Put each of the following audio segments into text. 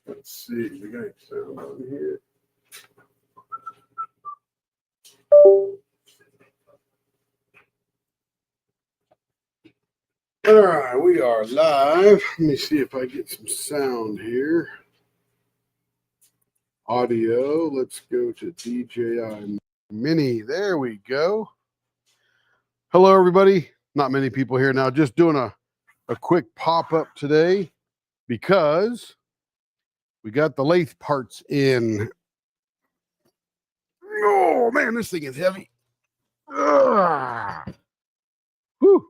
Let's see. We got sound on here. All right, we are live. Let me see if I get some sound here. Audio. Let's go to DJI Mini. There we go. Hello, everybody. Not many people here now. Just doing a quick pop-up today because we got the lathe parts in. Oh, man, this thing is heavy. Whew.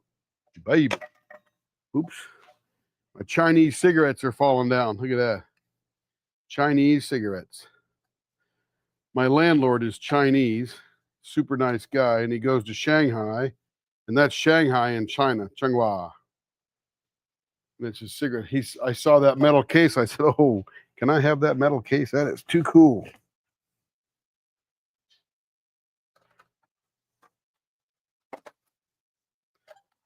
Babe. Oops. My Chinese cigarettes are falling down. Look at that. Chinese cigarettes. My landlord is Chinese, super nice guy, and he goes to Shanghai, and that's Shanghai in China, Changhua. And it's a cigarette. I saw that metal case. I said, "Oh, can I have that metal case? That is too cool."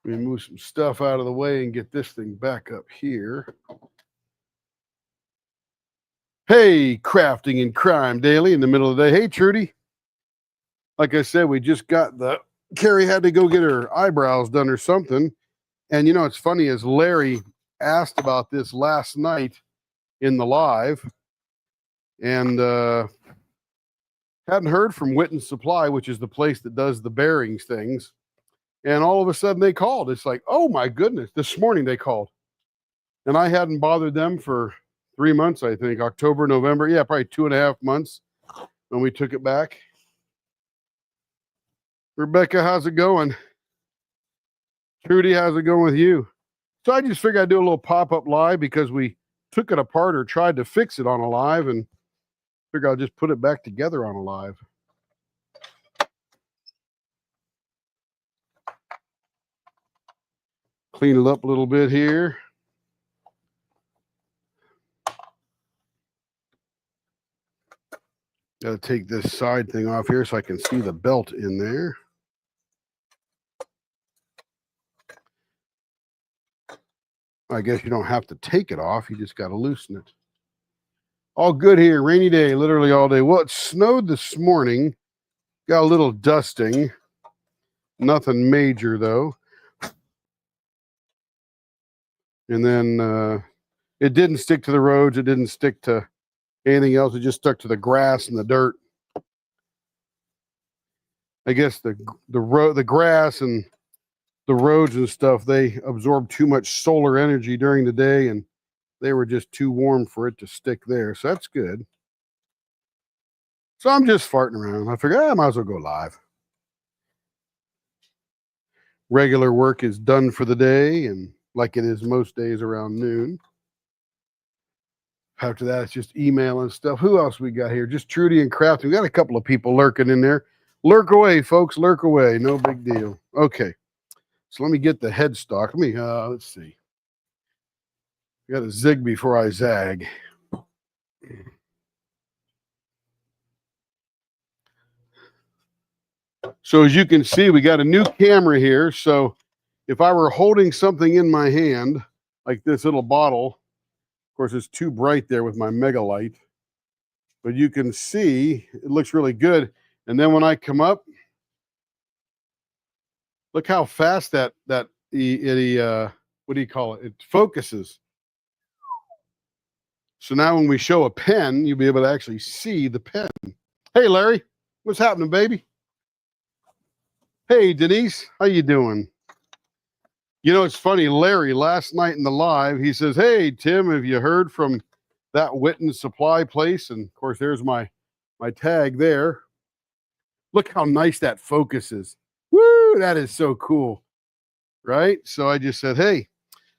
Let me move some stuff out of the way and get this thing back up here. Hey, Crafting and Crime Daily in the middle of the day. Hey, Trudy. Like I said, we just got Carrie had to go get her eyebrows done or something. And you know, it's funny, as Larry asked about this last night in the live, and hadn't heard from Witten Supply, which is the place that does the bearings things. And all of a sudden they called. It's like, oh my goodness, this morning they called. And I hadn't bothered them for 3 months, I think, October, November. Yeah, probably 2.5 months when we took it back. Rebecca, how's it going? Trudy, how's it going with you? So I just figured I'd do a little pop-up live because we took it apart or tried to fix it on a live, and figure I'll just put it back together on a live. Clean it up a little bit here. Got to take this side thing off here so I can see the belt in there. I guess you don't have to take it off. You just got to loosen it. All good here. Rainy day, literally all day. Well, it snowed this morning. Got a little dusting. Nothing major, though. And then it didn't stick to the roads. It didn't stick to anything else. It just stuck to the grass and the dirt. I guess the grass and the roads and stuff, they absorb too much solar energy during the day, and they were just too warm for it to stick there. So that's good. So I'm just farting around. I figured I might as well go live. Regular work is done for the day, and like it is most days around noon. After that, it's just email and stuff. Who else we got here? Just Trudy and Crafty. We got a couple of people lurking in there. Lurk away, folks. Lurk away. No big deal. Okay. So let me get the headstock. Let's see. I got to zig before I zag. So as you can see, we got a new camera here. So if I were holding something in my hand, like this little bottle, of course, it's too bright there with my mega light, but you can see it looks really good. And then when I come up, look how fast that what do you call it? It focuses. So now when we show a pen, you'll be able to actually see the pen. Hey, Larry, what's happening, baby? Hey, Denise, how you doing? You know, it's funny, Larry, last night in the live, he says, hey, Tim, have you heard from that Witten Supply place? And, of course, there's my tag there. Look how nice that focus is. Woo, that is so cool, right? So I just said, hey.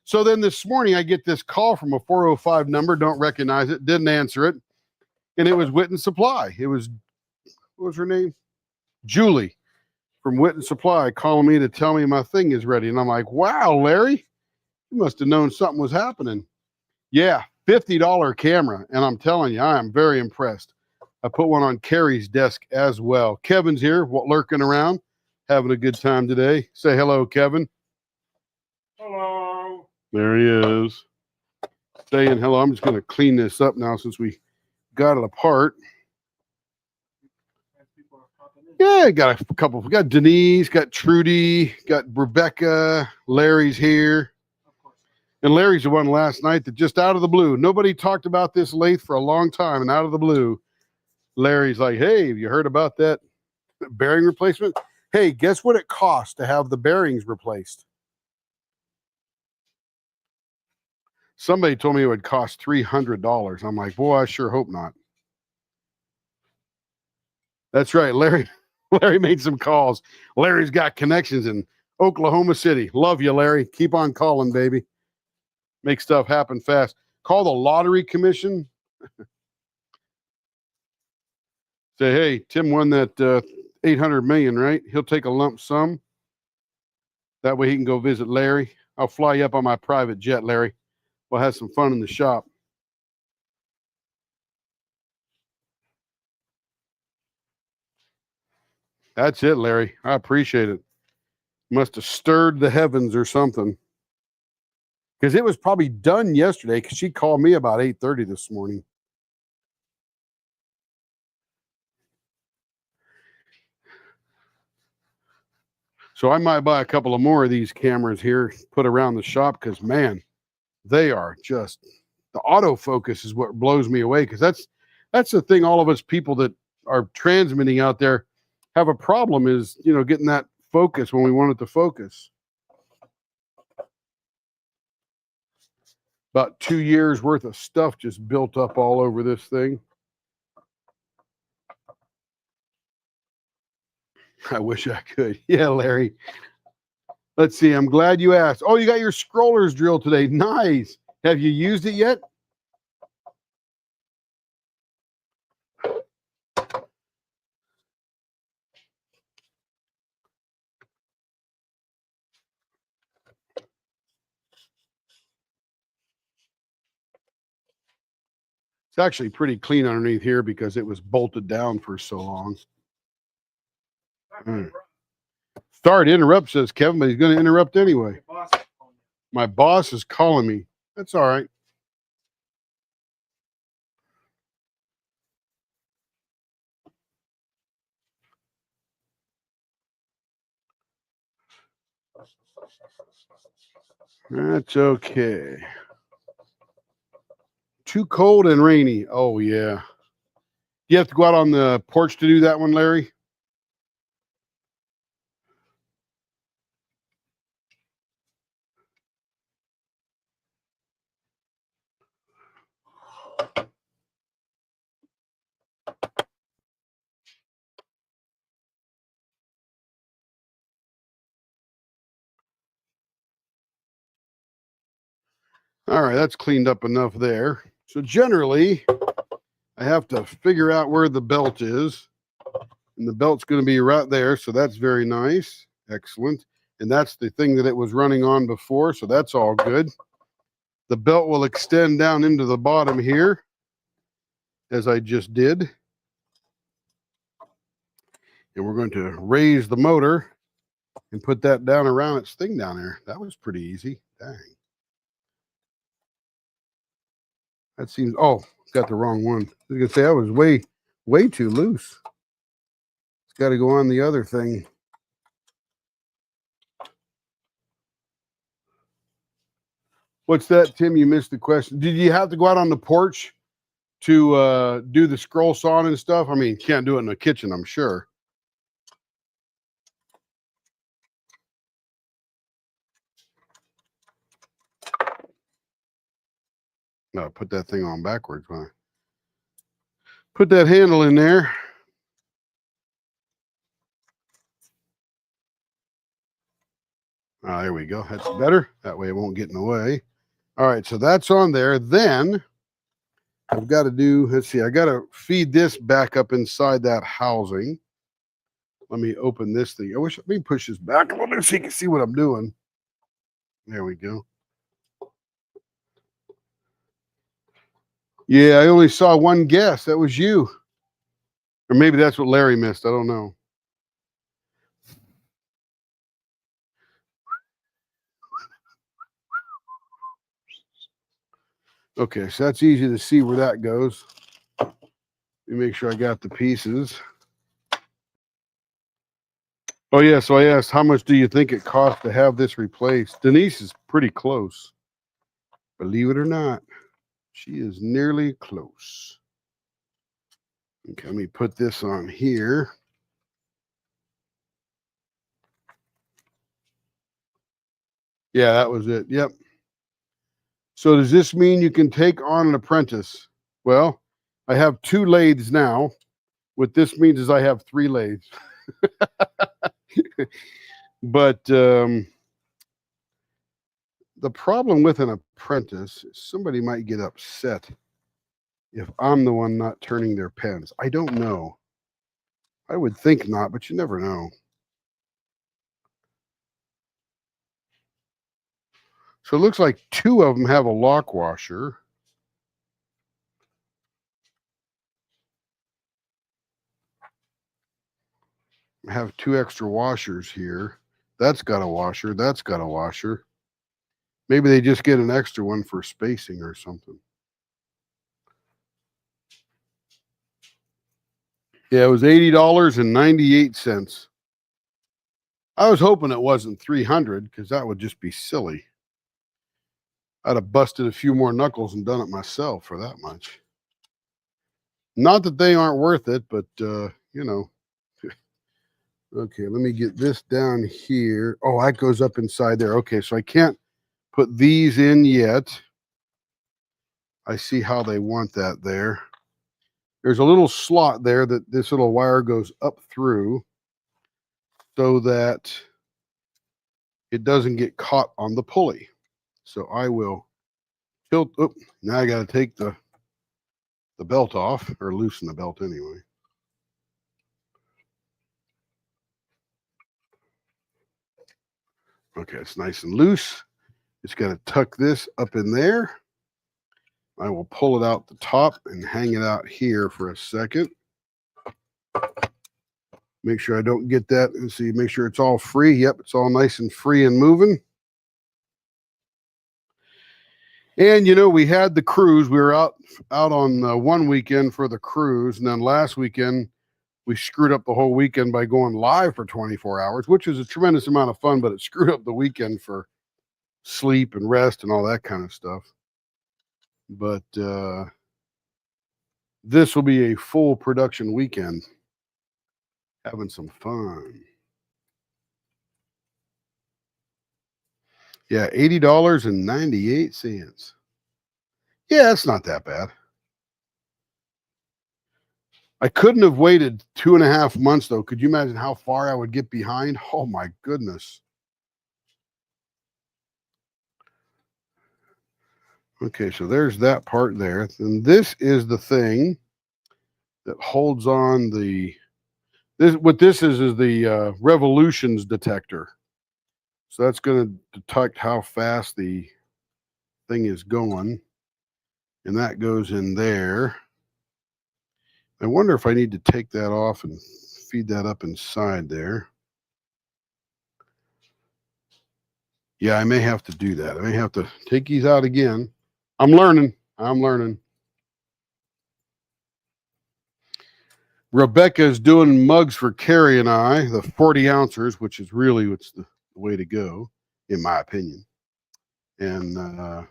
So then this morning, I get this call from a 405 number, don't recognize it, didn't answer it, and it was Witten Supply. It was, what was her name? Julie from Witten Supply calling me to tell me my thing is ready. And I'm like, wow, Larry, you must have known something was happening. Yeah, $50 camera. And I'm telling you, I am very impressed. I put one on Carrie's desk as well. Kevin's here, lurking around, having a good time today. Say hello, Kevin. Hello. There he is. saying hello. I'm just going to clean this up now since we got it apart. Yeah, got a couple. We got Denise, got Trudy, got Rebecca, Larry's here. And Larry's the one last night that just out of the blue, nobody talked about this lathe for a long time, and out of the blue, Larry's like, hey, have you heard about that bearing replacement? Hey, guess what it costs to have the bearings replaced? Somebody told me it would cost $300. I'm like, boy, I sure hope not. That's right. Larry made some calls. Larry's got connections in Oklahoma City. Love you, Larry. Keep on calling, baby. Make stuff happen fast. Call the lottery commission. Say, hey, Tim won that 800 million, right? He'll take a lump sum. That way he can go visit Larry. I'll fly you up on my private jet, Larry. We'll have some fun in the shop. That's it, Larry. I appreciate it. Must have stirred the heavens or something. Because it was probably done yesterday because she called me about 8:30 this morning. So I might buy a couple of more of these cameras here, put around the shop because, man, they are just, the autofocus is what blows me away because that's the thing all of us people that are transmitting out there have a problem is, getting that focus when we want it to focus. About 2 years worth of stuff just built up all over this thing. I wish I could. Yeah, Larry. Let's see. I'm glad you asked. Oh, you got your scrollers drilled today. Nice. Have you used it yet? It's actually pretty clean underneath here because it was bolted down for so long. Sorry to interrupt, says Kevin, but he's going to interrupt anyway. My boss is calling me. That's all right. That's okay. Too cold and rainy. Oh, yeah. You have to go out on the porch to do that one, Larry? All right, that's cleaned up enough there. So generally, I have to figure out where the belt is. And the belt's going to be right there. So that's very nice. Excellent. And that's the thing that it was running on before. So that's all good. The belt will extend down into the bottom here, as I just did. And we're going to raise the motor and put that down around its thing down there. That was pretty easy. Dang. That seems, oh, got the wrong one. I was going to say, that was way too loose. It's got to go on the other thing. What's that, Tim? You missed the question. Did you have to go out on the porch to do the scroll sawing and stuff? I mean, can't do it in the kitchen, I'm sure. No, put that thing on backwards. Huh? Put that handle in there. There we go. That's better. That way it won't get in the way. All right, so that's on there. Then I've got to do, let's see, I got to feed this back up inside that housing. Let me open this thing. Let me push this back a little bit so you can see what I'm doing. There we go. Yeah, I only saw one guess. That was you. Or maybe that's what Larry missed. I don't know. Okay, so that's easy to see where that goes. Let me make sure I got the pieces. Oh, yeah, so I asked, how much do you think it cost to have this replaced? Denise is pretty close. Believe it or not, she is nearly close. Okay, let me put this on here. Yeah, that was it. Yep. So does this mean you can take on an apprentice? Well, I have 2 lathes now. What this means is I have 3 lathes. But the problem with an apprentice is somebody might get upset if I'm the one not turning their pens. I don't know. I would think not, but you never know. So it looks like 2 of them have a lock washer. I have 2 extra washers here. That's got a washer. That's got a washer. Maybe they just get an extra one for spacing or something. Yeah, it was $80.98. I was hoping it wasn't 300 because that would just be silly. I'd have busted a few more knuckles and done it myself for that much. Not that they aren't worth it, but you know. Okay, let me get this down here. Oh, that goes up inside there. Okay, so I can't put these in yet. I see how they want that there. There's a little slot there that this little wire goes up through so that it doesn't get caught on the pulley. So I will tilt. Oh, now I got to take the belt off, or loosen the belt anyway. Okay, it's nice and loose. Just got to tuck this up in there. I will pull it out the top and hang it out here for a second. Make sure I don't get that. And see, make sure it's all free. Yep, it's all nice and free and moving. And you know, we had the cruise. We were out on one weekend for the cruise, and then last weekend we screwed up the whole weekend by going live for 24 hours, which was a tremendous amount of fun, but it screwed up the weekend for sleep and rest and all that kind of stuff. But this will be a full production weekend. Having some fun. Yeah, $80.98. Yeah, that's not that bad. I couldn't have waited 2.5 months, though. Could you imagine how far I would get behind? Oh, my goodness. Okay, so there's that part there. And this is the thing that holds on the... What this is the revolutions detector. So that's going to detect how fast the thing is going. And that goes in there. I wonder if I need to take that off and feed that up inside there. Yeah, I may have to do that. I may have to take these out again. I'm learning. Rebecca is doing mugs for Carrie and I, the 40 ounces, which is really what's the way to go, in my opinion. And I'm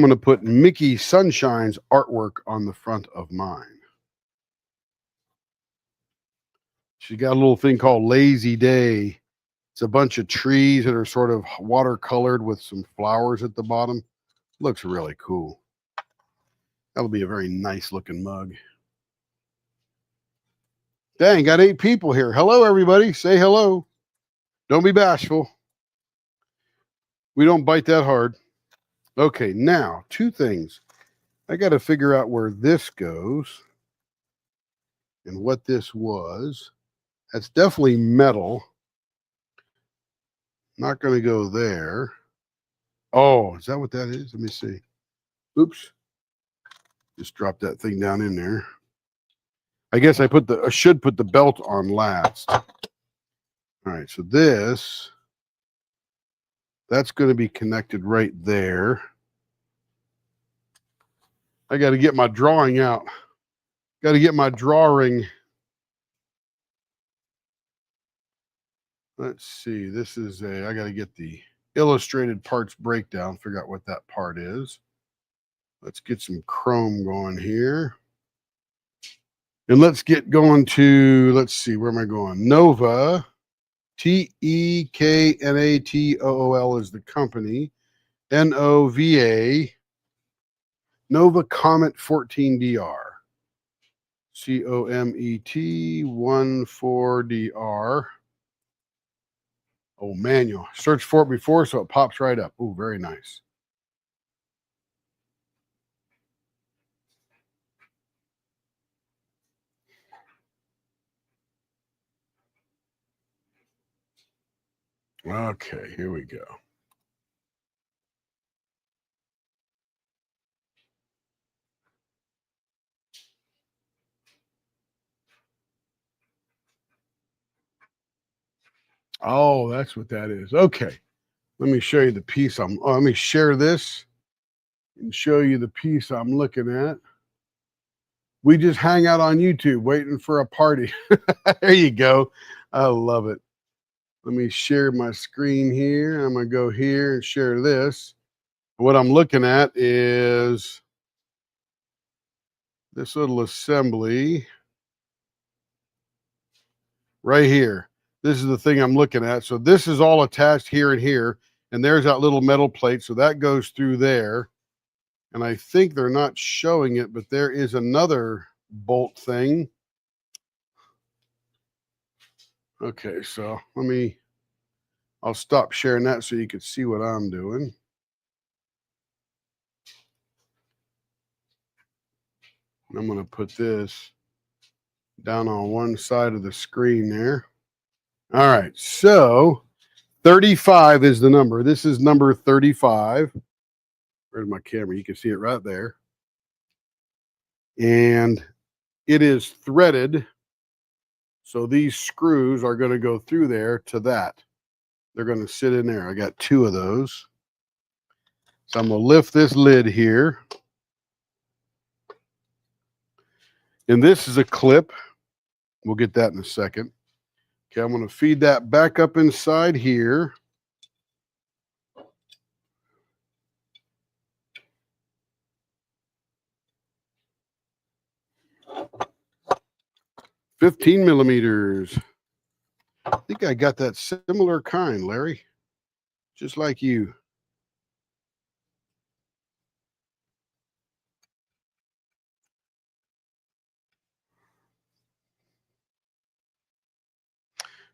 going to put Mickey Sunshine's artwork on the front of mine. She got a little thing called Lazy Day. It's a bunch of trees that are sort of watercolored with some flowers at the bottom. Looks really cool. That'll be a very nice looking mug. Dang, got 8 people here. Hello, everybody. Say hello. Don't be bashful. We don't bite that hard. Okay, now 2 things. I got to figure out where this goes and what this was. That's definitely metal. Not going to go there. Oh, is that what that is? Let me see. Oops. Just drop that thing down in there. I guess I should put the belt on last. All right, so this, that's going to be connected right there. I got to get my drawing out. Got to get my drawing. Let's see. This is I got to get the illustrated parts breakdown. Figure out what that part is. Let's get some chrome going here. And let's get going to, let's see, where am I going? Nova, Teknatool is the company. Nova, Nova Comet 14DR. COMET14DR. Oh, manual. Search for it before, so it pops right up. Oh, very nice. Okay, here we go. Oh, that's what that is. Okay. Let me show you the piece let me share this and show you the piece I'm looking at. We just hang out on YouTube waiting for a party. There you go. I love it. Let me share my screen here. I'm going to go here and share this. What I'm looking at is this little assembly right here. This is the thing I'm looking at. So this is all attached here and here. And there's that little metal plate. So that goes through there. And I think they're not showing it, but there is another bolt thing. Okay, so I'll stop sharing that so you can see what I'm doing. And I'm going to put this down on one side of the screen there. All right, so 35 is the number. This is number 35. Where's my camera? You can see it right there. And it is threaded. So these screws are going to go through there to that. They're going to sit in there. I got 2 of those. So I'm going to lift this lid here. And this is a clip. We'll get that in a second. Okay, I'm going to feed that back up inside here. $15 millimeters. I think I got that similar kind, Larry. Just like you.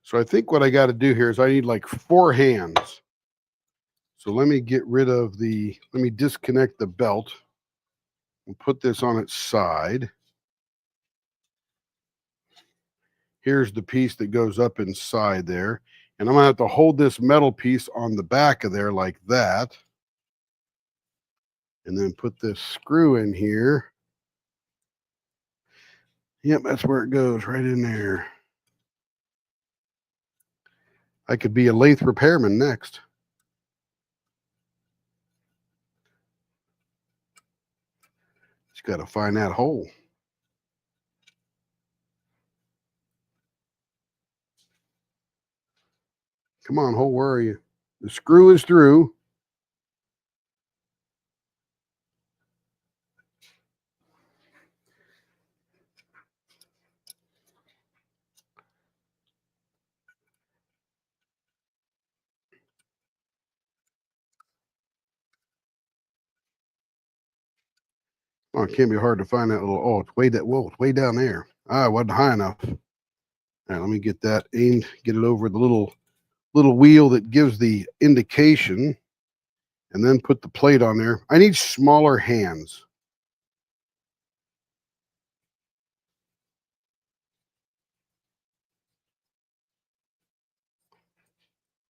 So I think what I got to do here is I need like 4 hands. So let me get rid of let me disconnect the belt and put this on its side. Here's the piece that goes up inside there. And I'm going to have to hold this metal piece on the back of there like that. And then put this screw in here. Yep, that's where it goes, right in there. I could be a lathe repairman next. Just got to find that hole. Come on, hole, where are you? The screw is through. Oh, it can't be hard to find that little, oh, it's way down there. Ah, it wasn't high enough. All right, let me get that aimed, get it over the little wheel that gives the indication, and then put the plate on there. I need smaller hands.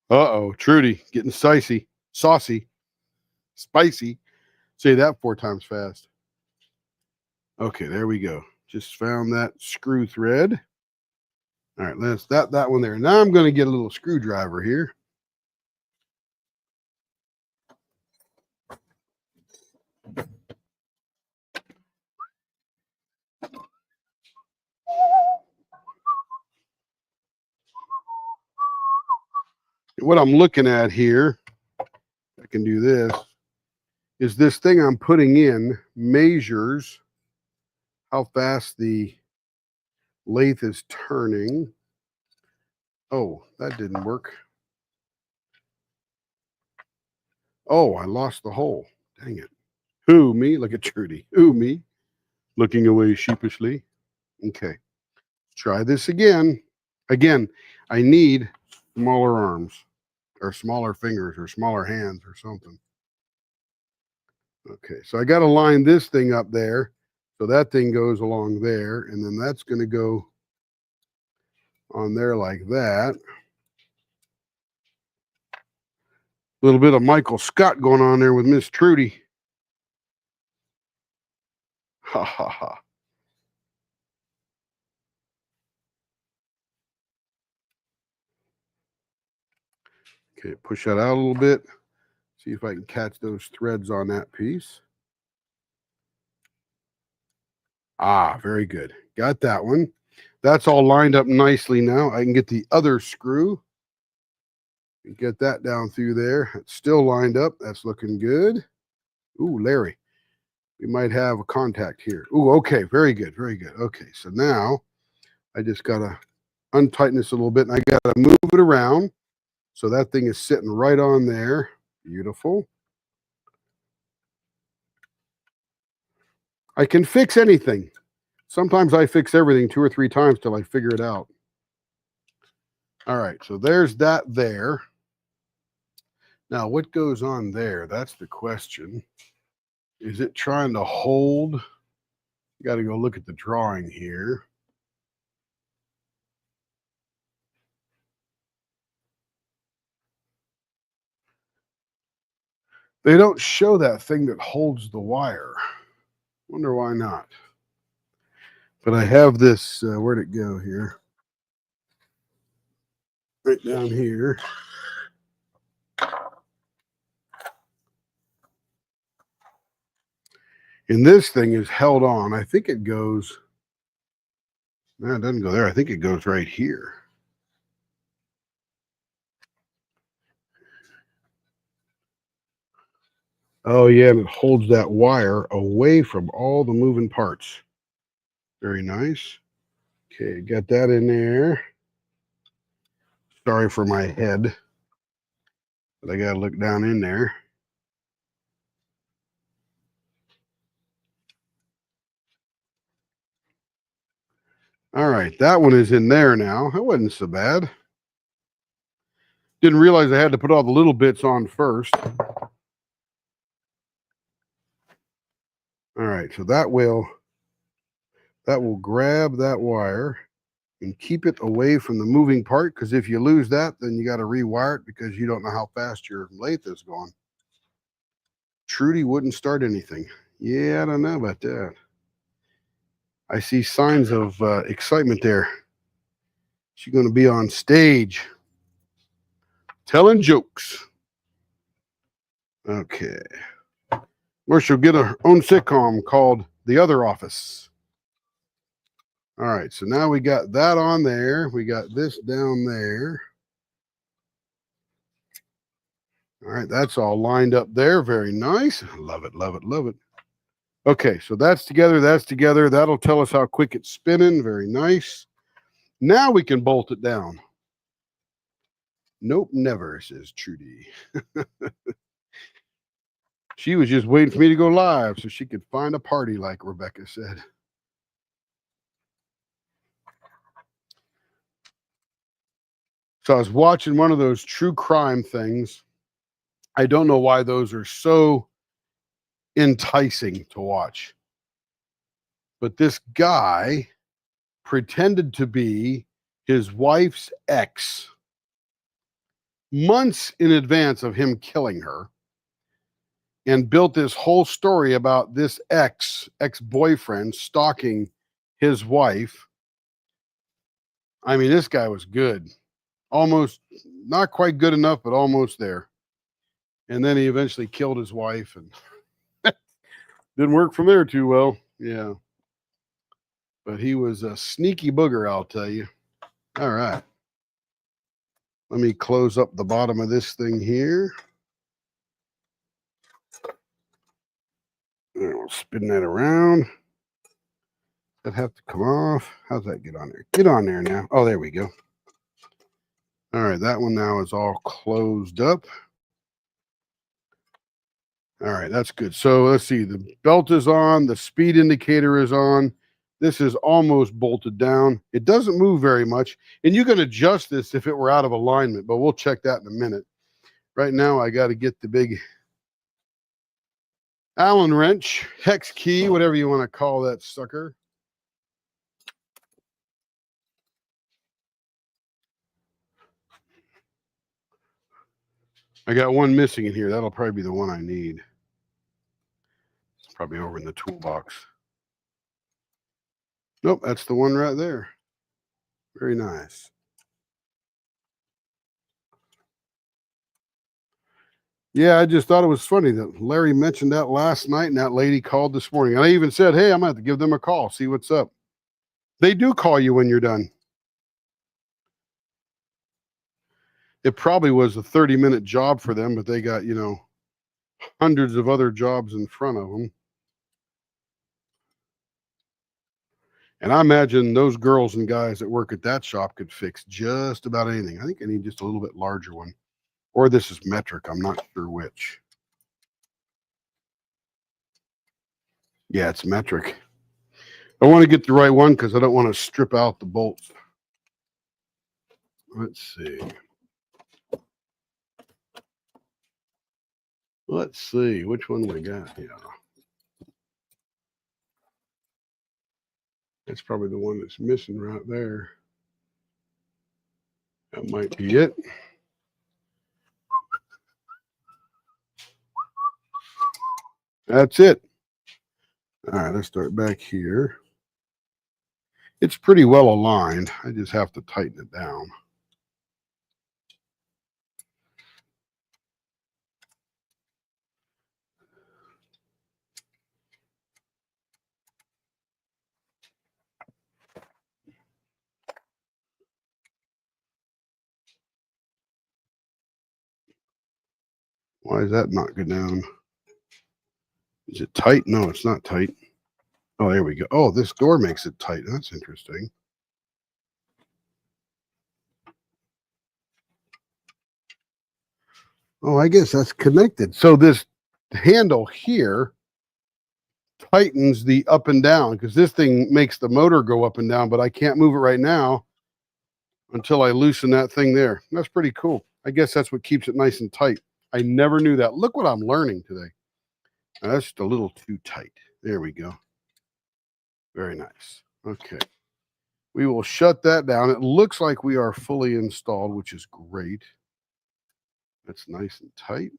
Uh-oh, Trudy, getting saucy, spicy. Say that 4 times fast. Okay, there we go. Just found that screw thread. All right, let's that one there. Now I'm going to get a little screwdriver here. What I'm looking at here, I can do this, is this thing I'm putting in measures how fast the lathe is turning. Oh, that didn't work. Oh, I lost the hole. Dang it. Who, me? Look at Trudy. Who, me? Looking away sheepishly. Okay. Try this again. Again, I need smaller arms or smaller fingers or smaller hands or something. Okay, so I got to line this thing up there. So that thing goes along there, and then that's going to go on there like that. A little bit of Michael Scott going on there with Miss Trudy. Ha ha ha. Okay, push that out a little bit. See if I can catch those threads on that piece. Ah, very good. Got that one. That's all lined up nicely now. I can get the other screw. Get that down through there. It's still lined up. That's looking good. Ooh, Larry. We might have a contact here. Ooh, okay. Very good. Very good. Okay, so now I just got to untighten this a little bit, and I got to move it around so that thing is sitting right on there. Beautiful. I can fix anything. Sometimes I fix everything 2 or 3 times till I figure it out. All right, so there's that there. Now, what goes on there? That's the question. Is it trying to hold? You got to go look at the drawing here. They don't show that thing that holds the wire. Wonder why not. But I have this, where'd it go here? Right down here. And this thing is held on. I think it goes, no, it doesn't go there. I think it goes right here. Oh, yeah, and it holds that wire away from all the moving parts. Very nice. Okay, got that in there. Sorry for my head, but I got to look down in there. All right, that one is in there now. That wasn't so bad. Didn't realize I had to put all the little bits on first. All right, so that will grab that wire and keep it away from the moving part, because if you lose that, then you got to rewire it because you don't know how fast your lathe is going. Trudy wouldn't start anything. Yeah, I don't know about that. I see signs of excitement there. She's going to be on stage telling jokes. Okay. Or she'll get her own sitcom called The Other Office. All right, so now we got that on there. We got this down there. All right, that's all lined up there. Very nice. Love it, love it, love it. Okay, so that's together, that's together. That'll tell us how quick it's spinning. Very nice. Now we can bolt it down. Nope, never, says Trudy. She was just waiting for me to go live so she could find a party, like Rebecca said. So I was watching one of those true crime things. I don't know why those are so enticing to watch. But this guy pretended to be his wife's ex months in advance of him killing her, and built this whole story about this ex-boyfriend stalking his wife. I mean, this guy was good. Almost not quite good enough, but almost there. And then he eventually killed his wife and didn't work from there too well. Yeah. But he was a sneaky booger, I'll tell you. All right. Let me close up the bottom of this thing here. And we'll spin that around. That have to come off. How's that get on there? Get on there now. Oh, there we go. All right, that one now is all closed up. All right, that's good. So let's see. The belt is on. The speed indicator is on. This is almost bolted down. It doesn't move very much. And you can adjust this if it were out of alignment, but we'll check that in a minute. Right now, I got to get the big Allen wrench, hex key, whatever you want to call that sucker. I got one missing in here. That'll probably be the one I need. It's probably over in the toolbox. Nope, that's the one right there. Very nice. Yeah, I just thought it was funny that Larry mentioned that last night and that lady called this morning. And I even said, hey, I'm going to have to give them a call, see what's up. They do call you when you're done. It probably was a 30-minute job for them, but they got, hundreds of other jobs in front of them. And I imagine those girls and guys that work at that shop could fix just about anything. I think I need just a little bit larger one. Or this is metric. I'm not sure which. Yeah, it's metric. I want to get the right one because I don't want to strip out the bolts. Let's see. Let's see. Which one we got? Yeah. That's probably the one that's missing right there. That might be it. That's it. All right, let's start back here. It's pretty well aligned. I just have to tighten it down. Why is that not go down? Is it tight? No, it's not tight. Oh, there we go. Oh, this door makes it tight. That's interesting. Oh, I guess that's connected. So this handle here tightens the up and down because this thing makes the motor go up and down, but I can't move it right now until I loosen that thing there. That's pretty cool. I guess that's what keeps it nice and tight. I never knew that. Look what I'm learning today. Now, that's just a little too tight. There we go. Very nice. Okay. We will shut that down. It looks like we are fully installed, which is great. That's nice and tight.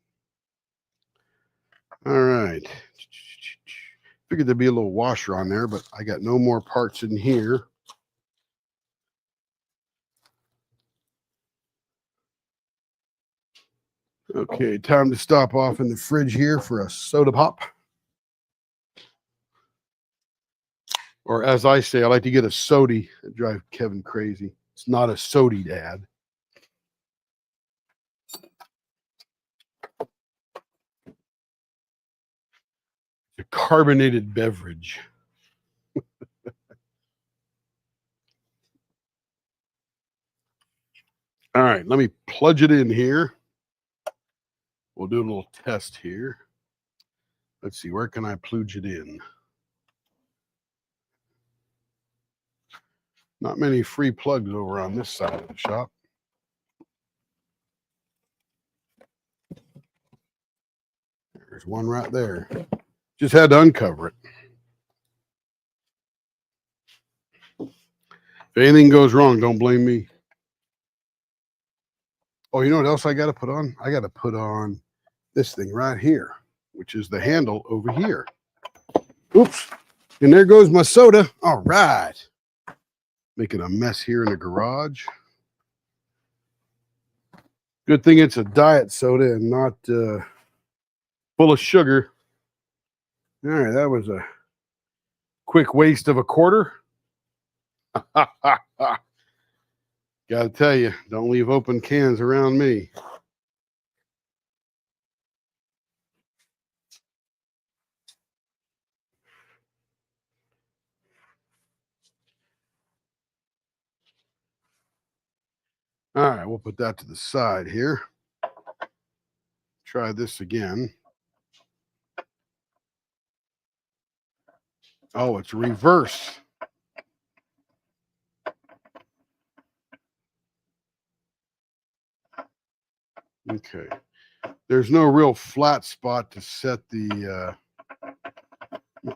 All right. Figured there'd be a little washer on there, but I got no more parts in here. Okay, time to stop off in the fridge here for a soda pop. Or as I say, I like to get a sody. It drives Kevin crazy. It's not a sody, Dad. A carbonated beverage. All right, let me plunge it in here. We'll do a little test here. Let's see, where can I plunge it in? Not many free plugs over on this side of the shop. There's one right there. Just had to uncover it. If anything goes wrong, don't blame me. Oh, you know what else I got to put on? I got to put on this thing right here, which is the handle over here. Oops. And there goes my soda. All right. Making a mess here in the garage. Good thing it's a diet soda and not full of sugar. All right, that was a quick waste of a quarter. Gotta tell you, don't leave open cans around me. All right, we'll put that to the side here. Try this again. Oh, it's reverse. Okay. There's no real flat spot to set the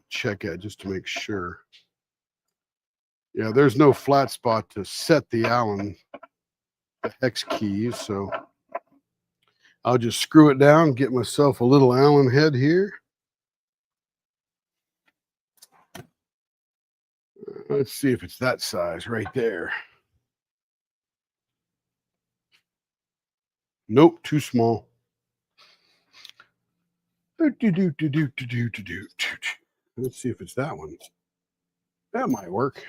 check at just to make sure. Yeah, there's no flat spot to set the Allen, the hex keys, so I'll just screw it down, get myself a little Allen head here. Let's see if it's that size right there. Nope, too small. Let's see if it's that one. That might work.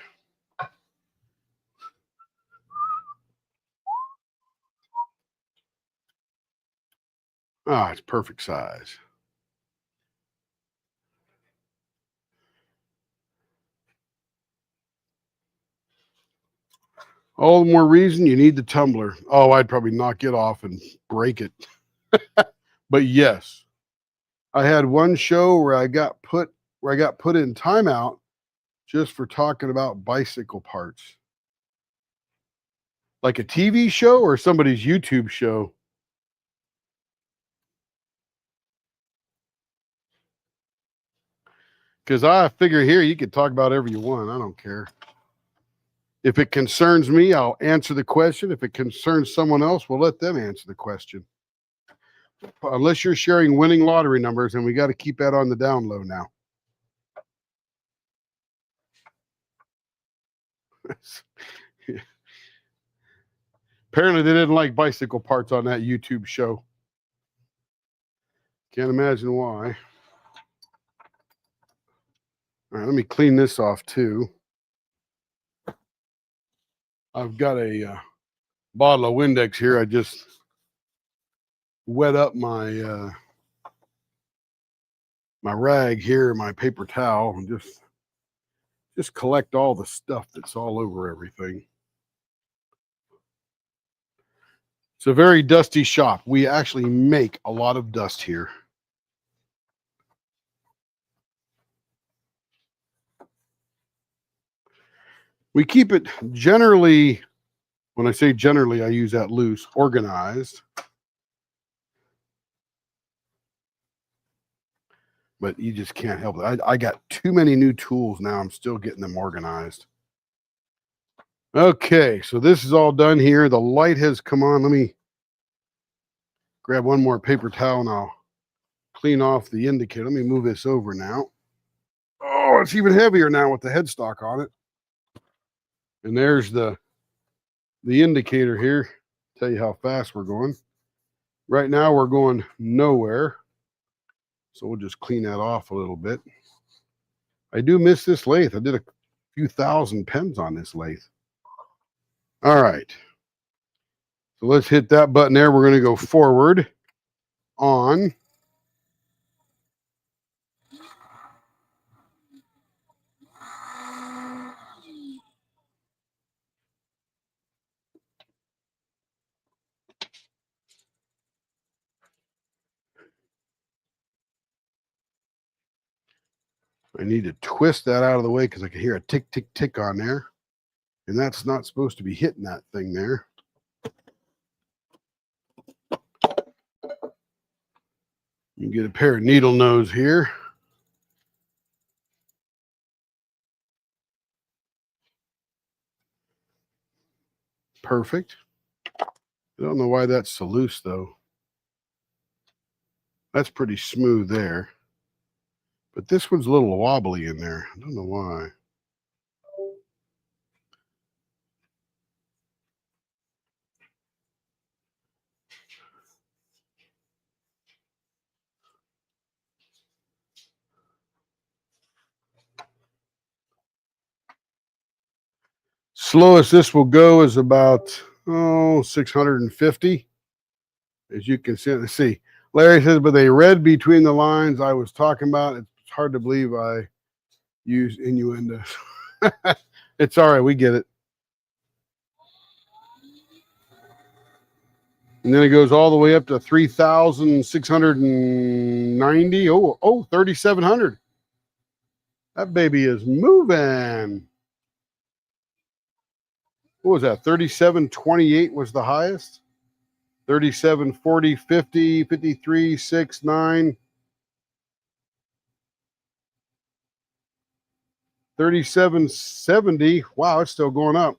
Ah, it's perfect size. All the more reason you need the tumbler. Oh, I'd probably knock it off and break it. But yes, I had one show where I got put in timeout just for talking about bicycle parts. Like a TV show or somebody's YouTube show? Because I figure here you could talk about whatever you want. I don't care. If it concerns me, I'll answer the question. If it concerns someone else, we'll let them answer the question. Unless you're sharing winning lottery numbers, and we got to keep that on the down low now. Apparently, they didn't like bicycle parts on that YouTube show. Can't imagine why. All right, let me clean this off too. I've got a bottle of Windex here. I just wet up my my rag here, my paper towel, and just collect all the stuff that's all over everything. It's a very dusty shop. We actually make a lot of dust here. We keep it generally, when I say generally, I use that loose, organized. But you just can't help it. I got too many new tools now. I'm still getting them organized. Okay, so this is all done here. The light has come on. Let me grab one more paper towel and I'll clean off the indicator. Let me move this over now. Oh, it's even heavier now with the headstock on it. And there's the indicator here. Tell you how fast we're going. Right now we're going nowhere. So we'll just clean that off a little bit. I do miss this lathe. I did a few thousand pens on this lathe. All right. So let's hit that button there. We're going to go forward, on. I need to twist that out of the way because I can hear a tick, tick, tick on there. And that's not supposed to be hitting that thing there. You get a pair of needle nose here. Perfect. I don't know why that's so loose though. That's pretty smooth there. But this one's a little wobbly in there. I don't know why. Slowest this will go is about 650. As you can see, Larry says, but they read between the lines I was talking about. It's hard to believe I use innuendo. It's all right. We get it. And then it goes all the way up to 3,690. 3,700. That baby is moving. What was that? 37.28 was the highest. 37, 40, 50, 53, 6, 9. 37.70. Wow, it's still going up.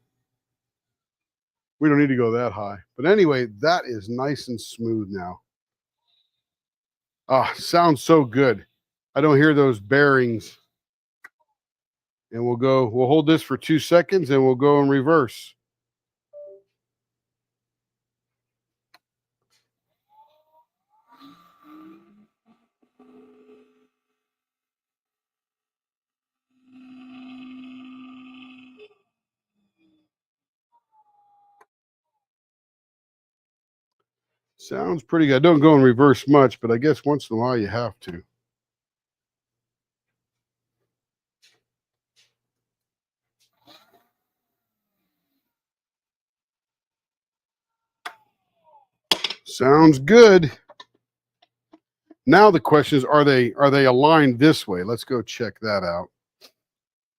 We don't need to go that high. But anyway, that is nice and smooth now. Ah, sounds so good. I don't hear those bearings. And we'll hold this for 2 seconds and we'll go in reverse. Sounds pretty good. I don't go in reverse much, but I guess once in a while you have to. Sounds good. Now the question is, are they aligned this way? Let's go check that out.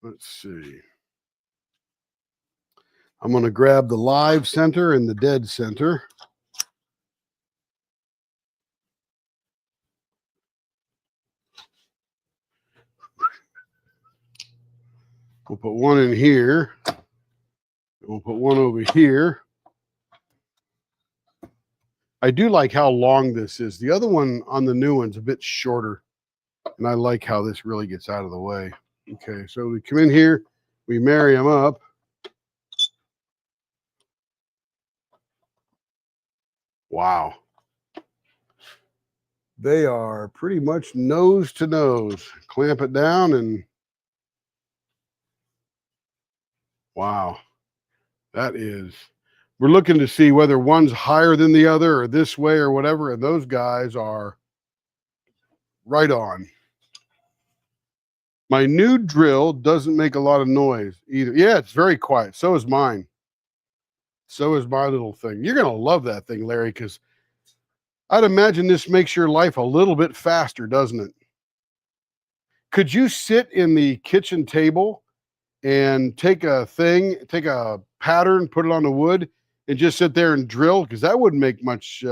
Let's see. I'm going to grab the live center and the dead center. We'll put one in here. We'll put one over here. I do like how long this is. The other one on the new one's a bit shorter. And I like how this really gets out of the way. Okay, so we come in here. We marry them up. Wow. They are pretty much nose to nose. Clamp it down and wow. That is, we're looking to see whether one's higher than the other or this way or whatever. And those guys are right on. My new drill doesn't make a lot of noise either. Yeah, it's very quiet. So is mine. So is my little thing. You're going to love that thing, Larry, because I'd imagine this makes your life a little bit faster, doesn't it? Could you sit in the kitchen table and take a pattern, put it on the wood, and just sit there and drill? Because that wouldn't make much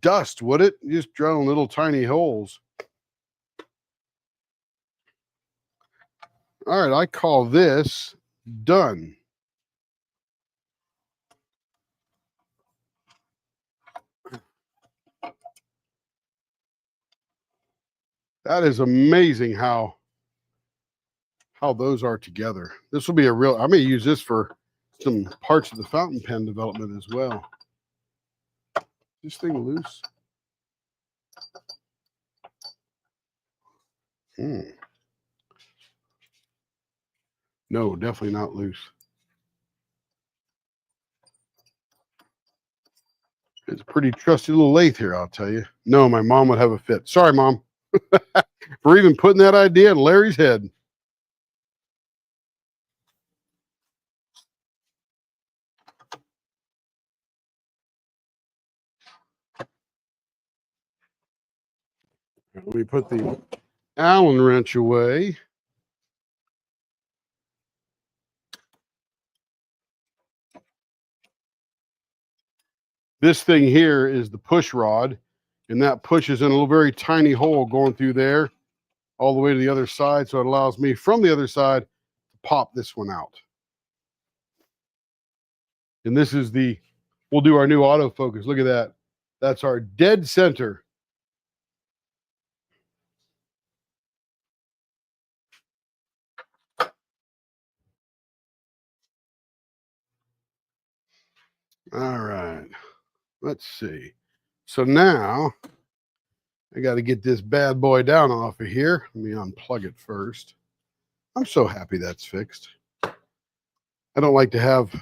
dust, would it? You just drill in little tiny holes. All right, I call this done. That is amazing how those are together. This will be a real, I may use this for some parts of the fountain pen development as well. This thing loose? No, definitely not loose. It's a pretty trusty little lathe here, I'll tell you. No, my mom would have a fit. Sorry, Mom, for even putting that idea in Larry's head. Let me put the Allen wrench away. This thing here is the push rod, and that pushes in a little very tiny hole going through there all the way to the other side. So it allows me from the other side to pop this one out. And this is we'll do our new autofocus. Look at that. That's our dead center. All right. Let's see. So now I got to get this bad boy down off of here. Let me unplug it first. I'm so happy that's fixed. I don't like to have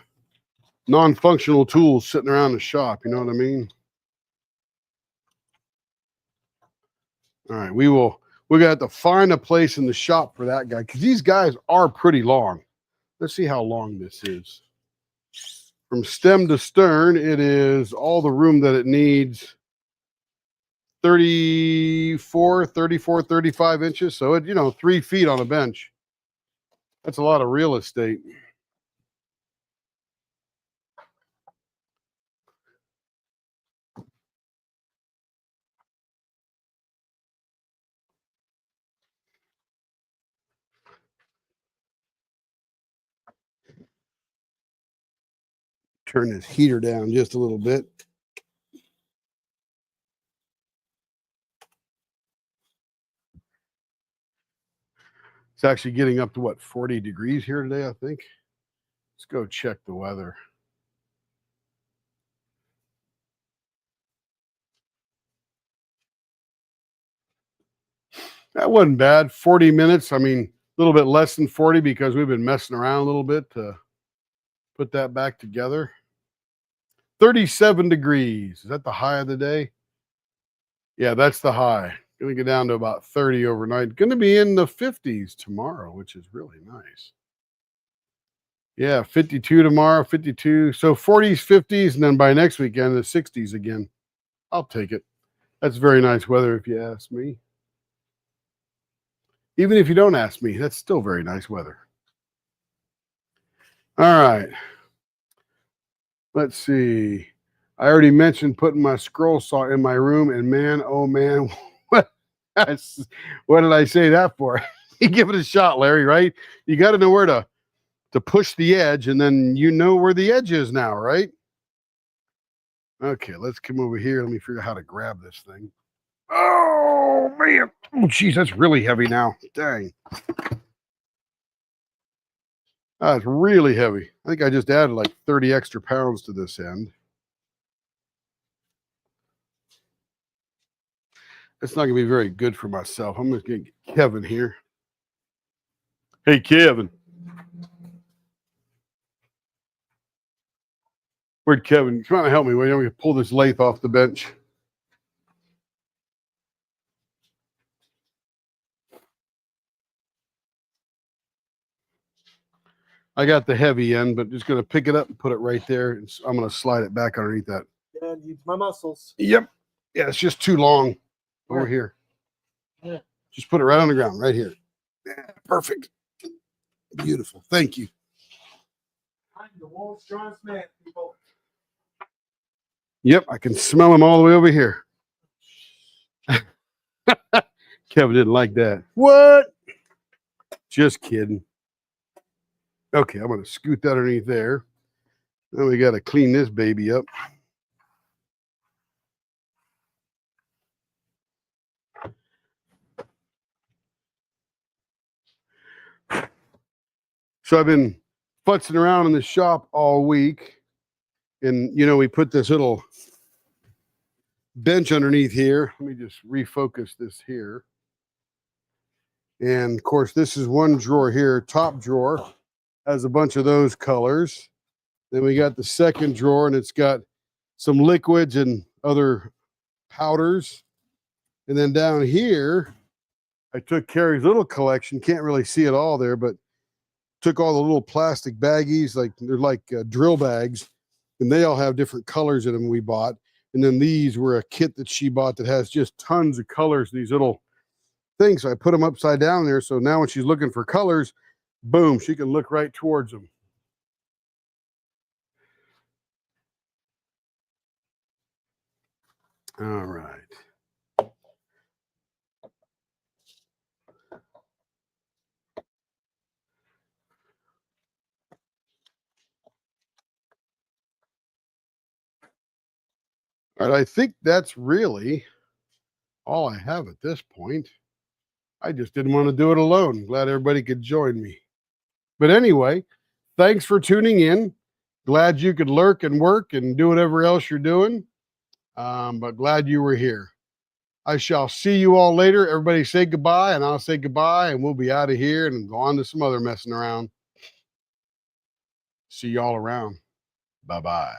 non-functional tools sitting around the shop. You know what I mean? All right, we're gonna have to find a place in the shop for that guy because these guys are pretty long. Let's see how long this is. From stem to stern, it is all the room that it needs. 34, 35 inches. So it, 3 feet on a bench. That's a lot of real estate. Turn this heater down just a little bit. It's actually getting up to 40 degrees here today, I think. Let's go check the weather. That wasn't bad. 40 minutes. I mean, a little bit less than 40 because we've been messing around a little bit to put that back together. 37 degrees. Is that the high of the day? Yeah, that's the high. Going to get down to about 30 overnight. Going to be in the 50s tomorrow, which is really nice. Yeah, 52 tomorrow, 52. So 40s, 50s, and then by next weekend, the 60s again. I'll take it. That's very nice weather if you ask me. Even if you don't ask me, that's still very nice weather. All right. Let's see. I already mentioned putting my scroll saw in my room, and man, oh man, what did I say that for? You give it a shot, Larry, right? You got to know where to push the edge, and then you know where the edge is now, right? Okay, let's come over here. Let me figure out how to grab this thing. Oh, man. Oh, geez, that's really heavy now. Dang. That's really heavy. I think I just added like 30 extra pounds to this end. It's not going to be very good for myself. I'm going to get Kevin here. Hey, Kevin. Where'd Kevin? Come on and help me. Wait, I'm going to pull this lathe off the bench. I got the heavy end, but just going to pick it up and put it right there. I'm going to slide it back underneath that. Yeah, it needs my muscles. Yep. Yeah, it's just too long over here. Yeah. Just put it right on the ground, right here. Yeah, perfect. Beautiful. Thank you. I'm the world's strongest man, people. Yep, I can smell them all the way over here. Kevin didn't like that. What? Just kidding. Okay, I'm going to scoot that underneath there. Then we got to clean this baby up. So I've been futzing around in the shop all week. And, we put this little bench underneath here. Let me just refocus this here. And, of course, this is one drawer here. Top drawer has a bunch of those colors. Then we got the second drawer, and it's got some liquids and other powders. And then down here, I took Carrie's little collection. Can't really see it all there, but took all the little plastic baggies, they're like drill bags, and they all have different colors in them we bought. And then these were a kit that she bought that has just tons of colors, these little things. So I put them upside down there. So now when she's looking for colors, boom, she can look right towards them. All right. All right, I think that's really all I have at this point. I just didn't want to do it alone. Glad everybody could join me. But anyway, thanks for tuning in. Glad you could lurk and work and do whatever else you're doing. But glad you were here. I shall see you all later. Everybody say goodbye, and I'll say goodbye, and we'll be out of here and go on to some other messing around. See y'all around. Bye-bye.